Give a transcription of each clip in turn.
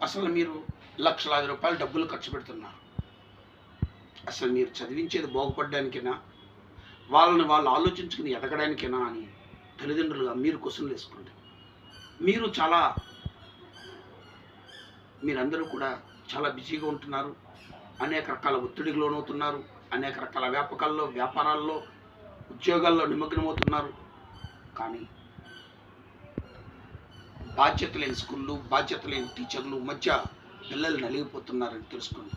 అసలు మీరు లక్షలాది రూపాయలు డబ్బులు ఖర్చు పెడుతున్నారు. అసలు మీరు చదివించేది బాగుపడడానికేనా, వాళ్ళని వాళ్ళు ఆలోచించుకుని ఎదగడానికేనా అని తల్లిదండ్రులుగా మీరు క్వశ్చన్లు వేసుకోండి. మీరందరూ కూడా చాలా బిజీగా ఉంటున్నారు, అనేక రకాల ఒత్తిడికి లోనవుతున్నారు, అనేక రకాల వ్యాపారాల్లో, ఉద్యోగాల్లో నిమగ్నమవుతున్నారు. కానీ బాధ్యత లేని స్కూళ్ళు, బాధ్యత లేని టీచర్లు మధ్య పిల్లలు నలిగిపోతున్నారని తెలుసుకోండి.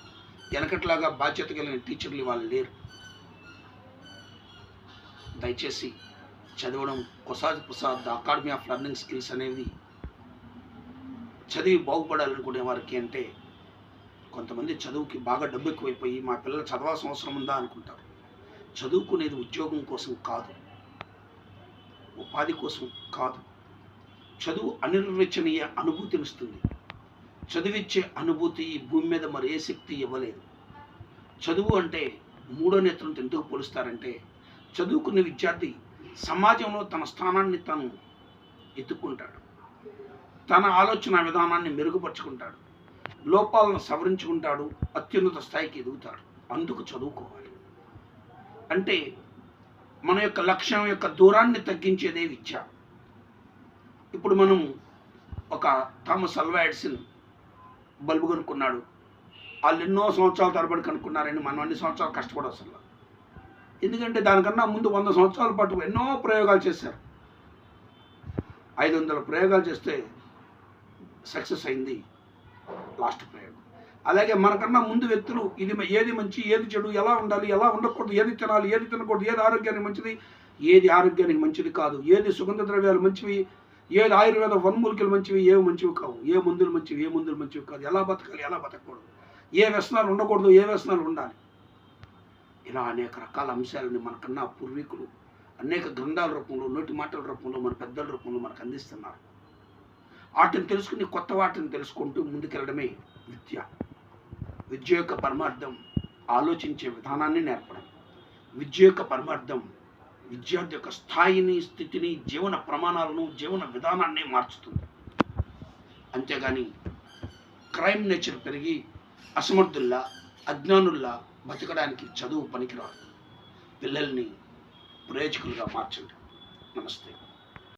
వెనకట్లాగా బాధ్యత కలిగిన టీచర్లు వాళ్ళు లేరు. దయచేసి చదవడం the academy of learning skills అనేది చదివి బాగుపడాలనుకునే వారికి అంటే, కొంతమంది చదువుకి బాగా డబ్బు ఎక్కువైపోయి మా పిల్లలు చదవాల్సిన అవసరం ఉందా అనుకుంటారు. చదువుకునేది ఉద్యోగం కోసం కాదు, ఉపాధి కోసం కాదు. చదువు అనిర్వచనీయ అనుభూతినిస్తుంది. చదివిచ్చే అనుభూతి ఈ భూమి మీద మరి ఏ శక్తి ఇవ్వలేదు. చదువు అంటే మూడో నేత్రంతో ఎందుకు పోలుస్తారంటే, చదువుకున్న విద్యార్థి సమాజంలో తన స్థానాన్ని తను ఎత్తుక్కుంటాడు, తన ఆలోచన విధానాన్ని మెరుగుపరుచుకుంటాడు, లోపాలను సవరించుకుంటాడు, అత్యున్నత స్థాయికి ఎదుగుతాడు. అందుకు చదువుకోవాలి. అంటే మన యొక్క లక్ష్యం యొక్క దూరాన్ని తగ్గించేదే విద్య. ఇప్పుడు మనం ఒక థామస్ అల్వా ఎడిసన్ బల్బు కనుక్కున్నాడు. వాళ్ళు ఎన్నో సంవత్సరాల తరబడి కనుక్కున్నారని మనం అన్ని సంవత్సరాలు కష్టపడవసరం. ఎందుకంటే దానికన్నా ముందు 100 సంవత్సరాల పాటు ఎన్నో ప్రయోగాలు చేశారు. 500 ప్రయోగాలు చేస్తే సక్సెస్ అయింది లాస్ట్ ప్రయోగం. అలాగే మనకన్నా ముందు వ్యక్తులు ఏది మంచి, ఏది చెడు, ఎలా ఉండాలి, ఎలా ఉండకూడదు, ఏది తినాలి, ఏది తినకూడదు, ఏది ఆరోగ్యానికి మంచిది, ఏది ఆరోగ్యానికి మంచిది కాదు, ఏది సుగంధ ద్రవ్యాలు మంచివి, ఏది ఆయుర్వేద వన్మూలికలు మంచివి, ఏవి మంచివి కావు, ఏ మందులు మంచివి కాదు, ఎలా బతకాలి, ఎలా బతకూడదు, ఏ వ్యసనాలు ఉండకూడదు, ఏ వ్యసనాలు ఉండాలి, ఇలా అనేక రకాల అంశాలని మనకన్నా పూర్వీకులు అనేక గ్రంథాల రూపంలో, నోటి మాటల రూపంలో, మన పెద్దల రూపంలో మనకు అందిస్తున్నారు. వాటిని తెలుసుకుని కొత్త వాటిని తెలుసుకుంటూ ముందుకెళ్ళడమే విద్య. విద్య యొక్క పరమార్థం ఆలోచించే విధానాన్ని నేర్పడం. విద్య యొక్క పరమార్థం విద్యార్థి యొక్క స్థాయిని, స్థితిని, జీవన ప్రమాణాలను, జీవన విధానాన్ని మార్చుతుంది. అంతేగాని క్రైమ్ నేచర్ పెరిగి అసమర్థుల్లా, అజ్ఞానుల్లా బతకడానికి చదువు పనికిరాదు. పిల్లల్ని ప్రయోజకులుగా మార్చండి. నమస్తే.